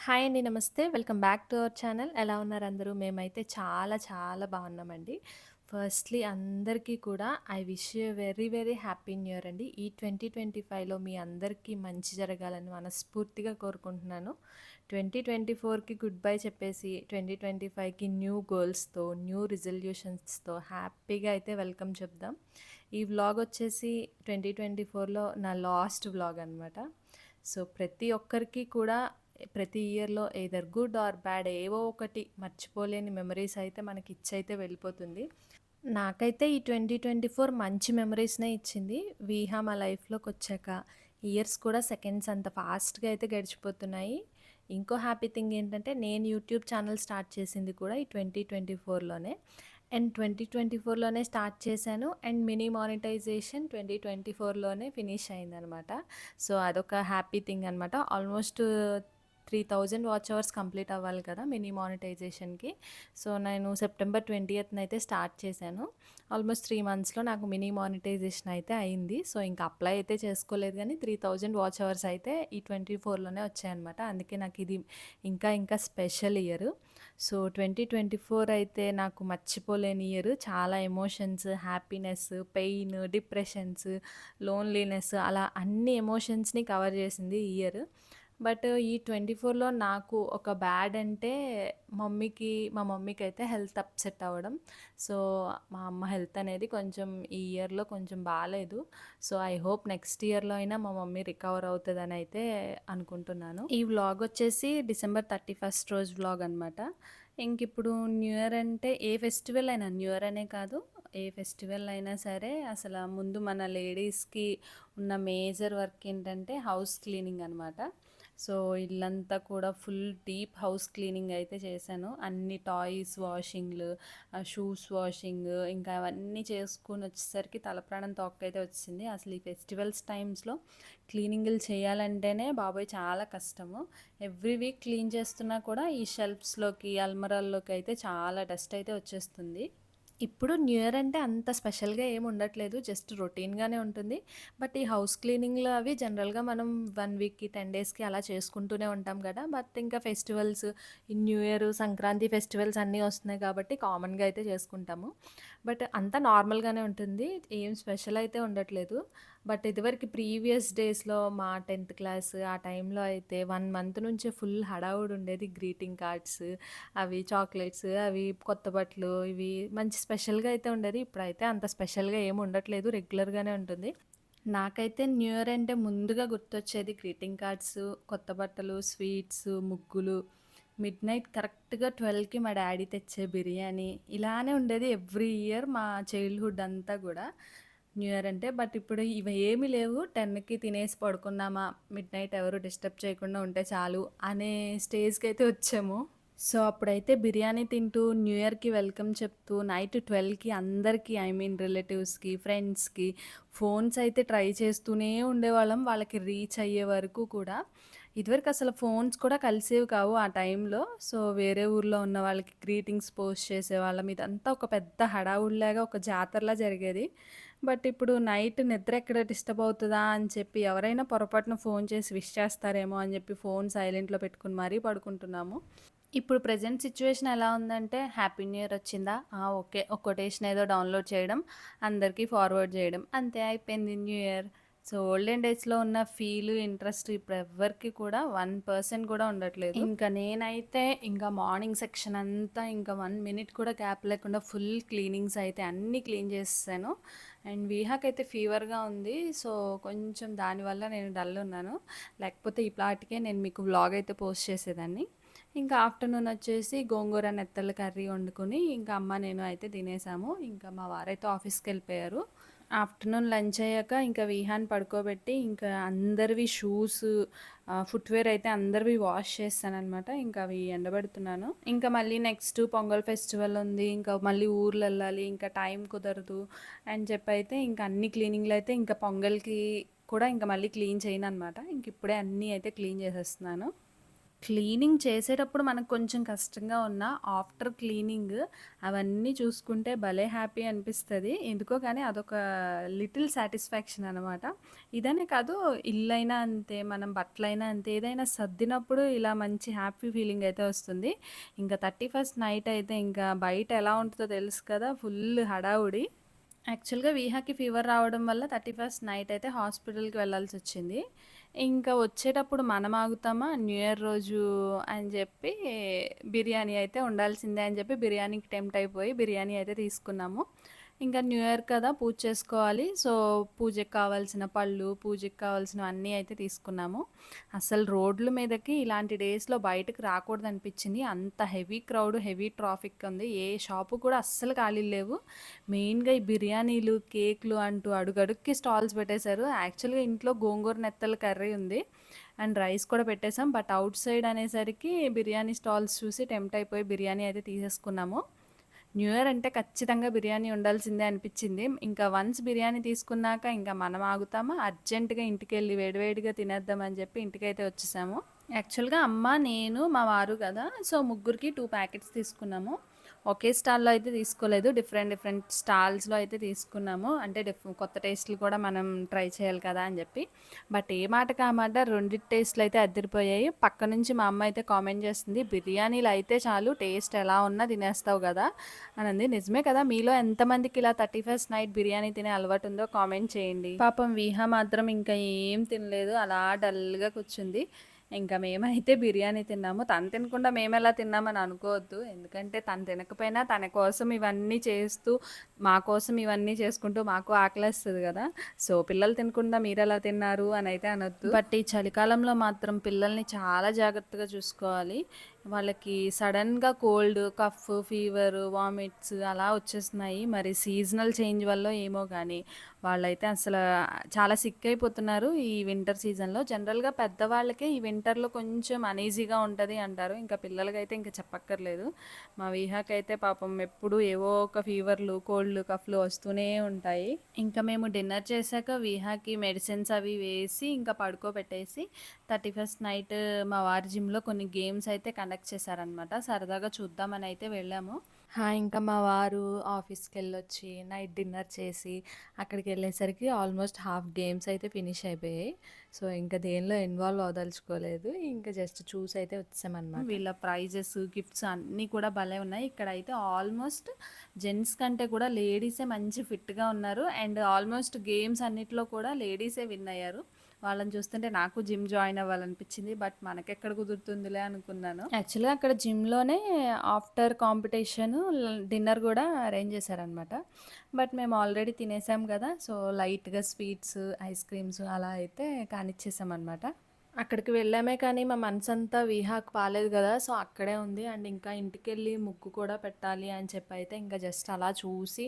Hi అండి. నమస్తే. Welcome back to our channel. ఎలా ఉన్నారు అందరూ? మేమైతే చాలా చాలా బాగున్నామండి. ఫస్ట్‌లీ అందరికీ కూడా I wish you a very very happy new year అండి. ఈ 2025లో మీ అందరికీ మంచి జరగాలని మనస్ఫూర్తిగా కోరుకుంటున్నాను. 2024కి గుడ్ బై చెప్పేసి 2025కి న్యూ గోల్స్‌తో, న్యూ రిజల్యూషన్స్‌తో హ్యాపీగా అయితే వెల్కమ్ చెప్దాం. ఈ వ్లాగ్ వచ్చేసి 2024లో నా లాస్ట్ వ్లాగ్ అనమాట. సో ప్రతి ఒక్కరికి కూడా ప్రతి ఇయర్‌లో ఎయిదర్ గుడ్ ఆర్ బ్యాడ్ ఏవో ఒకటి మర్చిపోలేని మెమరీస్ అయితే మనకి ఇచ్చైతే వెళ్ళిపోతుంది. నాకైతే ఈ 2024 మంచి మెమరీస్‌నే ఇచ్చింది. వీహా మా లైఫ్‌లోకొచ్చాక ఇయర్స్ కూడా సెకండ్స్ అంత ఫాస్ట్‌గా అయితే గడిచిపోతున్నాయి. ఇంకో హ్యాపీ థింగ్ ఏంటంటే నేను యూట్యూబ్ ఛానల్ స్టార్ట్ చేసింది కూడా ఈ 2024లోనే. అండ్ 2024లోనే స్టార్ట్ చేశాను. అండ్ మినీ మానిటైజేషన్ 2024లోనే ఫినిష్ అయిందనమాట. సో అదొక హ్యాపీ థింగ్ అనమాట. ఆల్మోస్ట్ 3000 వాచ్ అవర్స్ కంప్లీట్ అవ్వాలి కదా మినీ మానిటైజేషన్‌కి. సో నేను సెప్టెంబర్ 20థ్‌న అయితే స్టార్ట్ చేశాను. ఆల్మోస్ట్ 3 మంత్స్‌లో నాకు మినీ మానిటైజేషన్ అయితే అయింది. సో ఇంకా అప్లై అయితే చేసుకోలేదు కానీ 3000 వాచ్ అవర్స్ అయితే ఈ 24లోనే వచ్చాయన్నమాట. అందుకే నాకు ఇది ఇంకా ఇంకా స్పెషల్ ఇయర్. సో 2024 అయితే నాకు మర్చిపోలేని ఇయర్. చాలా emotions, happiness, pain, depressions, loneliness అలా అన్ని ఎమోషన్స్‌ని కవర్ చేసింది ఈ ఇయర్. బట్ ఈ 24లో నాకు ఒక బ్యాడ్ అంటే మా మమ్మీకైతే హెల్త్ అప్సెట్ అవ్వడం. సో మా అమ్మ హెల్త్ అనేది కొంచెం ఈ ఇయర్‌లో కొంచెం బాలేదు. సో ఐ హోప్ నెక్స్ట్ ఇయర్‌లో అయినా మా మమ్మీ రికవర్ అవుతదని అయితే అనుకుంటున్నాను. ఈ వ్లాగ్ వచ్చేసి డిసెంబర్ 31 రోజు వ్లాగ్ అనమాట. ఇంకిప్పుడు న్యూ ఇయర్ అంటే ఏ ఫెస్టివల్ అయినా న్యూ ఇయర్ అనే కాదు, ఏ ఫెస్టివల్ అయినా సరే అసలు ముందు మన లేడీస్‌కి ఉన్న మేజర్ వర్క్ ఏంటంటే హౌస్ క్లీనింగ్ అనమాట. సో ఇల్లంతా కూడా ఫుల్ డీప్ హౌస్ క్లీనింగ్ అయితే చేశాను. అన్ని టాయ్స్ వాషింగ్‌లు, షూస్ వాషింగ్ ఇంకా అవన్నీ చేసుకొని వచ్చేసరికి తలప్రాణం తోకైతే వచ్చింది. అసలు ఈ ఫెస్టివల్స్ టైమ్స్‌లో క్లీనింగ్‌లు చేయాలంటేనే బాబోయ్ చాలా కష్టము. ఎవ్రీ వీక్ క్లీన్ చేస్తున్నా కూడా ఈ షెల్ఫ్స్‌లోకి, అల్మరాల్లోకి అయితే చాలా డస్ట్ అయితే వచ్చేస్తుంది. ఇప్పుడు న్యూ ఇయర్ అంటే అంత స్పెషల్‌గా ఏమి ఉండట్లేదు. జస్ట్ రొటీన్‌గానే ఉంటుంది. బట్ ఈ హౌస్ క్లీనింగ్‌లు అవి జనరల్‌గా మనం 1 వీక్‌కి, 10 డేస్‌కి అలా చేసుకుంటూనే ఉంటాం గదా! బట్ ఇంకా ఫెస్టివల్స్, ఈ న్యూ ఇయర్, సంక్రాంతి ఫెస్టివల్స్ అన్నీ వస్తున్నాయి కాబట్టి కామన్‌గా అయితే చేసుకుంటాము. బట్ అంతా నార్మల్‌గానే ఉంటుంది. ఏం స్పెషల్ అయితే ఉండట్లేదు. బట్ ఇదివరకు ప్రీవియస్ డేస్‌లో మా 10థ్ క్లాస్ ఆ టైంలో అయితే 1 మంత్ నుంచే ఫుల్ హడావుడి ఉండేది. గ్రీటింగ్ కార్డ్స్, అవి చాక్లెట్స్, అవి కొత్త బట్టలు, ఇవి మంచి స్పెషల్‌గా అయితే ఉండేది. ఇప్పుడైతే అంత స్పెషల్‌గా ఏమి ఉండట్లేదు. రెగ్యులర్‌గానే ఉంటుంది. నాకైతే న్యూ ఇయర్ అంటే ముందుగా గుర్తొచ్చేది గ్రీటింగ్ కార్డ్స్, కొత్త బట్టలు, స్వీట్స్, ముగ్గులు. మిడ్‌నైట్ కరెక్ట్‌గా 12కి మా డ్యాడీ తెచ్చే బిర్యానీ ఇలానే ఉండేది ఎవ్రీ ఇయర్ మా చైల్డ్‌హుడ్ అంతా గూడా న్యూ ఇయర్ అంటే. బట్ ఇప్పుడు ఇవి ఏమీ లేవు. 10కి తినేసి పడుకున్నామా, మిడ్‌నైట్ ఎవరు డిస్టర్బ్ చేయకుండా ఉంటే చాలు అనే స్టేజ్‌కైతే వచ్చాము. సో అప్పుడైతే బిర్యానీ తింటూ న్యూ ఇయర్‌కి వెల్కమ్ చెప్తూ నైట్ 12కి అందరికీ ఐ మీన్ రిలేటివ్స్‌కి, ఫ్రెండ్స్‌కి ఫోన్స్ అయితే ట్రై చేస్తూనే ఉండేవాళ్ళం. వాళ్ళకి రీచ్ అయ్యే వరకు కూడా. ఇదివరకు అసలు ఫోన్స్ కూడా కలిసేవి కావు ఆ టైంలో. సో వేరే ఊర్లో ఉన్న వాళ్ళకి గ్రీటింగ్స్ పోస్ట్ చేసేవాళ్ళం. ఇదంతా ఒక పెద్ద హడావుడిలాగా ఒక జాతరలా జరిగేది. బట్ ఇప్పుడు నైట్ నిద్ర ఎక్కడ డిస్టర్బ్ అవుతదా అని చెప్పి ఎవరైనా పొరపాటున ఫోన్ చేసి విష్ చేస్తారేమో అని చెప్పి ఫోన్ సైలెంట్‌లో పెట్టుకొని మరీ పడుకుంటున్నాము. ఇప్పుడు ప్రెజెంట్ సిచ్యువేషన్ ఎలా ఉందంటే హ్యాపీ న్యూ ఇయర్ వచ్చిందా? ఓకే. ఒక కొటేషన్ ఏదో డౌన్‌లోడ్ చేయడం, అందరికీ ఫార్వర్డ్ చేయడం. అంతే అయిపోయింది న్యూ ఇయర్. సో ఓల్డెన్ డేస్‌లో ఉన్న ఫీలు, ఇంట్రెస్ట్ ఇప్పుడు ఎవ్వరికీ కూడా 1% కూడా ఉండట్లేదు. ఇంకా నేనైతే ఇంకా మార్నింగ్ సెక్షన్ అంతా ఇంకా 1 మినిట్ కూడా గ్యాప్ లేకుండా ఫుల్ క్లీనింగ్స్ అయితే అన్నీ క్లీన్ చేసేసాను. అండ్ విహాకైతే ఫీవర్‌గా ఉంది. సో కొంచెం దానివల్ల నేను డల్ ఉన్నాను. లేకపోతే ఈ పాటికే నేను మీకు వ్లాగ్ అయితే పోస్ట్ చేసేదాన్ని. ఇంకా ఆఫ్టర్నూన్ వచ్చేసి గోంగూర నెత్తళ్ళ కర్రీ వండుకొని ఇంకా అమ్మ నేను అయితే తినేసాము. ఇంకా మా వారైతే ఆఫీస్కి వెళ్ళిపోయారు. ఆఫ్టర్నూన్ లంచ్ అయ్యాక ఇంకా విహాన్ పడుకోబెట్టి ఇంకా అందరివి షూస్, ఫుట్వేర్ అయితే అందరివి వాష్ చేస్తానన్నమాట. ఇంకా అవి ఎండబెడుతున్నాను. ఇంకా మళ్ళీ నెక్స్ట్ పొంగల్ ఫెస్టివల్ ఉంది. ఇంకా మళ్ళీ ఊర్లు వెళ్ళాలి. ఇంకా టైం కుదరదు అని చెప్పి అయితే ఇంకా అన్ని క్లీనింగ్లు అయితే ఇంకా పొంగల్కి కూడా ఇంకా మళ్ళీ క్లీన్ చేయను అనమాట. ఇంక ఇప్పుడే అన్నీ అయితే క్లీన్ చేసేస్తున్నాను. క్లీనింగ్ చేసేటప్పుడు మనకు కొంచెం కష్టంగా ఉన్నా, ఆఫ్టర్ క్లీనింగ్ అవన్నీ చూసుకుంటే భలే హ్యాపీ అనిపిస్తది. ఎందుకో కానీ అదొక లిటిల్ సాటిస్ఫాక్షన్ అనమాట. ఇదనే కాదు, ఇల్లైనా అంతే, మనం బట్టలైనా అంతే, ఏదైనా సర్దినప్పుడు ఇలా మంచి హ్యాపీ ఫీలింగ్ అయితే వస్తుంది. ఇంకా 31st నైట్ అయితే ఇంకా బయట ఎలా ఉంటుందో తెలుసు కదా! ఫుల్ హడావుడి. యాక్చువల్‌గా వీహాకి ఫీవర్ రావడం వల్ల 31st నైట్ అయితే హాస్పిటల్‌కి వెళ్ళాల్సొచ్చింది. ఇంకా వచ్చేటప్పుడు మనం ఆగుతామా, న్యూ ఇయర్ రోజు అని చెప్పి బిర్యానీ అయితే ఉండాల్సిందే అని చెప్పి బిర్యానీకి టెంప్ట్ అయిపోయి బిర్యానీ అయితే తీసుకున్నాము. ఇంకా న్యూ ఇయర్ కదా, పూజ చేసుకోవాలి. సో, పూజకి కావాల్సిన పళ్ళు, పూజకి కావాల్సినవన్నీ అయితే తీసుకున్నాము. అసలు రోడ్ల మీదకి ఇలాంటి డేస్‌లో బయటకి రాకూడదనిపించింది. అంత హెవీ క్రౌడ్, హెవీ ట్రాఫిక్ ఉంది. ఏ షాపు కూడా అస్సలు ఖాళీలు లేవు. మెయిన్‌గా ఈ బిర్యానీలు, కేకులు అంటూ అడుగడుక్కి స్టాల్స్ పెట్టేశారు. యాక్చువల్‌గా ఇంట్లో గోంగూర నెత్తళ్ళ కర్రీ ఉంది. అండ్ రైస్ కూడా పెట్టేసాం. బట్ ఔట్ సైడ్ అనేసరికి బిర్యానీ స్టాల్స్ చూసి టెంప్ట్ అయిపోయి బిర్యానీ అయితే తీసేసుకున్నాము. న్యూ ఇయర్ అంటే ఖచ్చితంగా బిర్యానీ ఉండాల్సిందే అనిపించింది. ఇంకా వన్స్ బిర్యానీ తీసుకున్నాక ఇంకా మనం ఆగుతామా, అర్జెంటుగా ఇంటికెళ్ళి వేడివేడిగా తినేద్దామని చెప్పి ఇంటికైతే వచ్చేసాము. యాక్చువల్‌గా అమ్మ, నేను, మా వారు కదా! సో, ముగ్గురికి 2 ప్యాకెట్స్ తీసుకున్నాము. ఒకే స్టాల్‌లో అయితే తీసుకోలేదు. డిఫరెంట్ డిఫరెంట్ స్టాల్స్‌లో అయితే తీసుకున్నాము. అంటే కొత్త టేస్టులు కూడా మనం ట్రై చేయాలి కదా అని చెప్పి. బట్ ఏ మాటకి ఆ మాట రెండిటి టేస్టులు అయితే అదిరిపోయాయి. పక్క నుంచి మా అమ్మ అయితే కామెంట్ చేస్తుంది, బిర్యానీలు అయితే చాలు, టేస్ట్ ఎలా ఉన్నా తినేస్తావు కదా అనంది. నిజమే కదా! మీలో ఎంతమందికి ఇలా 31st నైట్ బిర్యానీ తినే అలవాటు ఉందో కామెంట్ చేయండి. పాపం విహా మాత్రం ఇంకా ఏం తినలేదు. అలా డల్‌గా కూర్చుంది. ఇంకా మేమైతే బిర్యానీ తిన్నాము. తను తినకుండా మేమెలా తిన్నామని అనుకోవద్దు. ఎందుకంటే తను తినకపోయినా తన కోసం ఇవన్నీ చేస్తూ, మా కోసం ఇవన్నీ చేసుకుంటూ మాకు ఆకలేస్తది గదా! సో, పిల్లలు తినకుండా మీరెలా తిన్నారు అనైతే అనొద్దు. బట్ ఈ చలికాలంలో మాత్రం పిల్లల్ని చాలా జాగ్రత్తగా చూసుకోవాలి. వాళ్ళకి సడన్‌గా కోల్డ్, కఫ్, ఫీవర్, వామిట్స్ అలా వచ్చేస్తున్నాయి. మరి సీజనల్ చేంజ్ వల్లో ఏమో గానీ వాళ్ళైతే అసలు చాలా సిక్ అయిపోతున్నారు ఈ వింటర్ సీజన్‌లో. జనరల్‌గా పెద్దవాళ్ళకే ఈ వింటర్‌లో కొంచెం అనీజీగా ఉంటది అంటారు. ఇంకా పిల్లలకైతే ఇంక చెప్పక్కర్లేదు. మా విహాకైతే పాపం ఎప్పుడు ఏవో ఒక ఫీవర్‌లు, కోల్డ్‌లు, కఫ్‌లు వస్తూనే ఉంటాయి. ఇంకా మేము డిన్నర్ చేశాక విహాకి మెడిసిన్స్ అవి వేసి ఇంకా పడుకోబెట్టేసి 31st నైట్ మా వారి జిమ్‌లో కొన్ని గేమ్స్ అయితే కండక్ట్ చేశారనమాట. సరదాగా చూద్దామని అయితే వెళ్ళాము. ఇంకా మా వారు ఆఫీస్‌కెళ్ళొచ్చి నైట్ డిన్నర్ చేసి అక్కడికెళ్ళేసరికి ఆల్మోస్ట్ హాఫ్ గేమ్స్ అయితే ఫినిష్ అయిపోయాయి. సో, ఇంక దేనిలో ఇన్వాల్వ్ అవ్వదలుచుకోలేదు. ఇంక జస్ట్ చూసైతే వచ్చేసామనమాట. వీళ్ళ ప్రైజెస్, గిఫ్ట్స్ అన్నీ కూడా భలే ఉన్నాయి. ఇక్కడైతే ఆల్మోస్ట్ జెంట్స్ కంటే కూడా లేడీసే మంచి ఫిట్‌గా ఉన్నారు. అండ్ ఆల్మోస్ట్ గేమ్స్ అన్నిట్లో కూడా లేడీసే విన్ అయ్యారు. వాళ్ళని చూస్తుంటే నాకు జిమ్ జాయిన్ అవ్వాలనిపించింది. బట్ మనకెక్కడ కుదురుతుందిలే అనుకున్నాను. యాక్చువల్‌గా అక్కడ జిమ్‌లోనే ఆఫ్టర్ కాంపిటీషన్ డిన్నర్ కూడా అరేంజ్ చేశారనమాట. బట్ మేము ఆల్రెడీ తినేసాం కదా! సో, లైట్‌గా స్వీట్స్, ఐస్ క్రీమ్స్ అలా అయితే కానిచ్చేసామనమాట. అక్కడికి వెళ్ళామే కానీ మా మనసంతా విహాకు బాలేదు కదా! సో, అక్కడే ఉంది. అండ్ ఇంకా ఇంటికెళ్ళి ముగ్గు కూడా పెట్టాలి అని చెప్పి అయితే ఇంకా జస్ట్ అలా చూసి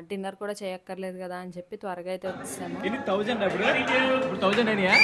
డిన్నర్ కూడా చేయక్కర్లేదు కదా అని చెప్పి త్వరగా అయితే వచ్చేసాము. ఇది 1000 అప్పుడు ఇప్పుడు 1000 అయినాయా?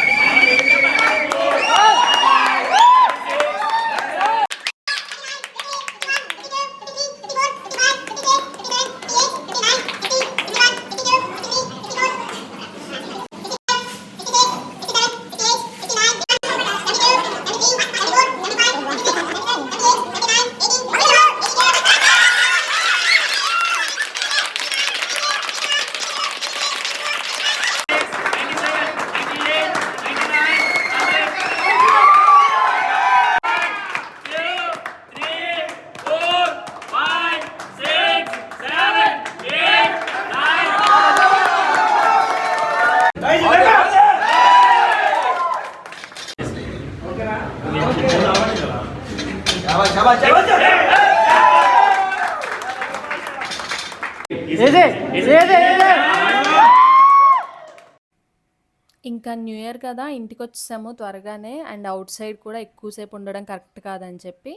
ఇంకా న్యూ ఇయర్ కదా, ఇంటికొచ్చేసాము త్వరగానే. అండ్ అవుట్ సైడ్ కూడా ఎక్కువసేపు ఉండడం కరెక్ట్ కాదని చెప్పి,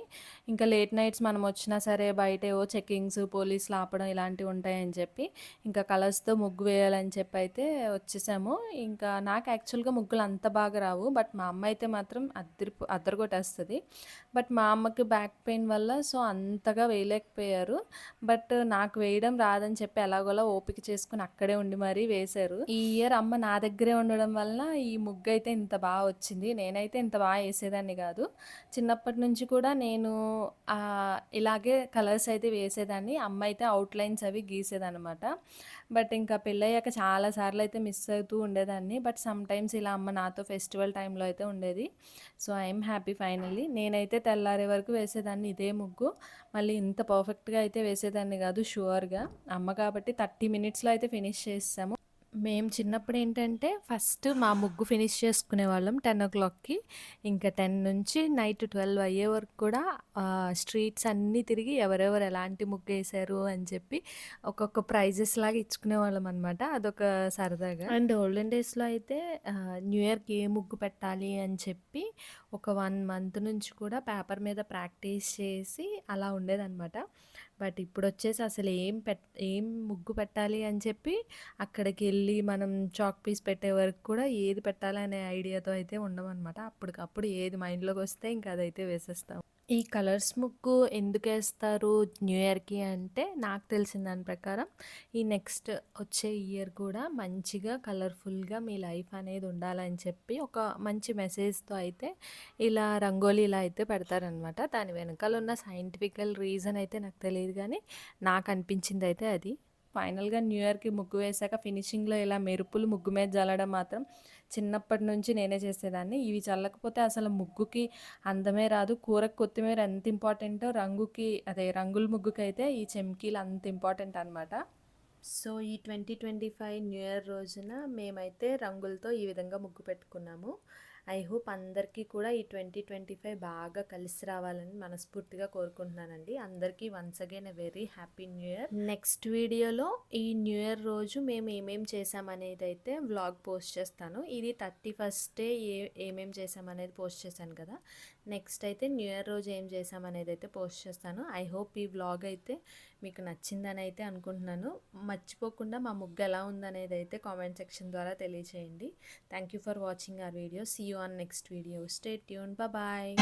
ఇంకా లేట్ నైట్స్ మనం వచ్చినా సరే బయట ఏవో చెకింగ్స్, పోలీసులు ఆపడం ఇలాంటివి ఉంటాయని చెప్పి, ఇంకా కలర్స్‌తో ముగ్గు వేయాలని చెప్పి అయితే వచ్చేసాము. ఇంకా నాకు యాక్చువల్‌గా ముగ్గులు అంత బాగా రావు. బట్ మా అమ్మ అయితే మాత్రం అద్దరగొట్టేస్తది. బట్ మా అమ్మకి బ్యాక్ పెయిన్ వల్ల సో, అంతగా వేయలేకపోయారు. బట్ నాకు వేయడం రాదని చెప్పి ఎలాగోలా ఓపిక చేసుకొని అక్కడే ఉండి మరీ వేశారు. ఈ ఇయర్ అమ్మ నా దగ్గరే ఉండడం వలన ఈ ముగ్గైతే ఇంత బాగా వచ్చింది. నేనైతే ఇంత బాగా వేసేదాన్ని కాదు. చిన్నప్పటి నుంచి కూడా నేను ఇలాగే కలర్స్ అయితే వేసేదాన్ని. అమ్మ అయితే అవుట్‌లైన్స్ అవి గీసేదనమాట. బట్ ఇంకా పెళ్ళయ్యాక చాలా సార్లు అయితే మిస్ అవుతూ ఉండేదాన్ని. బట్ సమ్‌టైమ్స్ ఇలా అమ్మ నాతో ఫెస్టివల్ టైంలో అయితే ఉండేది. So, I'm happy finally. నేనైతే తెల్లారే వరకు వేసేదాన్ని ఇదే ముగ్గు. మళ్ళీ ఇంత పర్ఫెక్ట్‌గా అయితే వేసేదాన్ని కాదు షూర్‌గా. అమ్మ కాబట్టి 30 మినిట్స్‌లో అయితే ఫినిష్ చేసేసాము. మేము చిన్నప్పుడు ఏంటంటే ఫస్ట్ మా ముగ్గు ఫినిష్ చేసుకునేవాళ్ళం 10:00కి. ఇంకా 10 నుంచి నైట్ 12 అయ్యే వరకు కూడా స్ట్రీట్స్ అన్నీ తిరిగి ఎవరెవరు ఎలాంటి ముగ్గేశారు అని చెప్పి ఒక్కొక్క ప్రైజెస్ లాగా ఇచ్చుకునేవాళ్ళం అనమాట. అదొక సరదాగా. అండ్ ఓల్డెన్ డేస్‌లో అయితే న్యూ ఇయర్‌కి ఏ ముగ్గు పెట్టాలి అని చెప్పి ఒక 1 మంత్ నుంచి కూడా పేపర్ మీద ప్రాక్టీస్ చేసి అలా ఉండేదనమాట. బట్ ఇప్పుడొచ్చేసి అసలు ఏం ముగ్గు పెట్టాలి అని చెప్పి అక్కడికెళ్ళి మనం చాక్ పీస్ పెట్టే వరకు కూడా ఏది పెట్టాలనే ఐడియాతో అయితే ఉండమనమాట. అప్పటికప్పుడు ఏది మైండ్‌లోకొస్తే ఇంక అదైతే వేసేస్తాం. ఈ కలర్స్ ముగ్గు ఎందుకేస్తారు న్యూ ఇయర్‌కి అంటే, నాకు తెలిసిన దాని ప్రకారం ఈ నెక్స్ట్ వచ్చే ఇయర్ కూడా మంచిగా కలర్‌ఫుల్‌గా మీ లైఫ్ అనేది ఉండాలని చెప్పి ఒక మంచి మెసేజ్‌తో అయితే ఇలా రంగోలీలా అయితే పెడతారనమాట. దాని వెనకాల ఉన్న సైంటిఫికల్ రీజన్ అయితే నాకు తెలీదు గానీ, నాకు అనిపించిందయితే అది. ఫైనల్‌గా న్యూ ఇయర్‌కి ముగ్గు వేశాక ఫినిషింగ్‌లో ఇలా మెరుపులు ముగ్గు మీద జల్లడం మాత్రం చిన్నప్పటి నుంచి నేనే చేసేదాన్ని. ఇవి చల్లకపోతే అసలు ముగ్గుకి అందమే రాదు. కూరకు కొత్తిమీర ఎంత ఇంపార్టెంటో రంగుల ముగ్గుకైతే ఈ చెమ్కీలు అంత ఇంపార్టెంట్ అనమాట. సో, ఈ 2025 న్యూ ఇయర్ రోజున మేమైతే రంగులతో ఈ విధంగా ముగ్గు పెట్టుకున్నాము. ఐ హోప్ అందరికీ కూడా ఈ 2025 బాగా కలిసి రావాలని మనస్ఫూర్తిగా కోరుకుంటున్నానండి. అందరికీ once again a very happy new year. Next వీడియోలో ఈ న్యూ ఇయర్ రోజు మేము ఏమేం చేసామనేది అయితే వ్లాగ్ పోస్ట్ చేస్తాను. ఇది 31st ఏమేం చేసామనేది పోస్ట్ చేశాను కదా. నెక్స్ట్ అయితే న్యూ ఇయర్ రోజు ఏం చేసామనేది అయితే పోస్ట్ చేస్తాను. ఐ హోప్ ఈ వ్లాగ్ అయితే మీకు నచ్చిందని అయితే అనుకుంటున్నాను. మర్చిపోకుండా మా ముగ్గు ఎలా ఉందనేది అయితే కామెంట్ సెక్షన్ ద్వారా తెలియచేయండి. Thank you for watching our video. See you on next video. Stay tuned. Bye.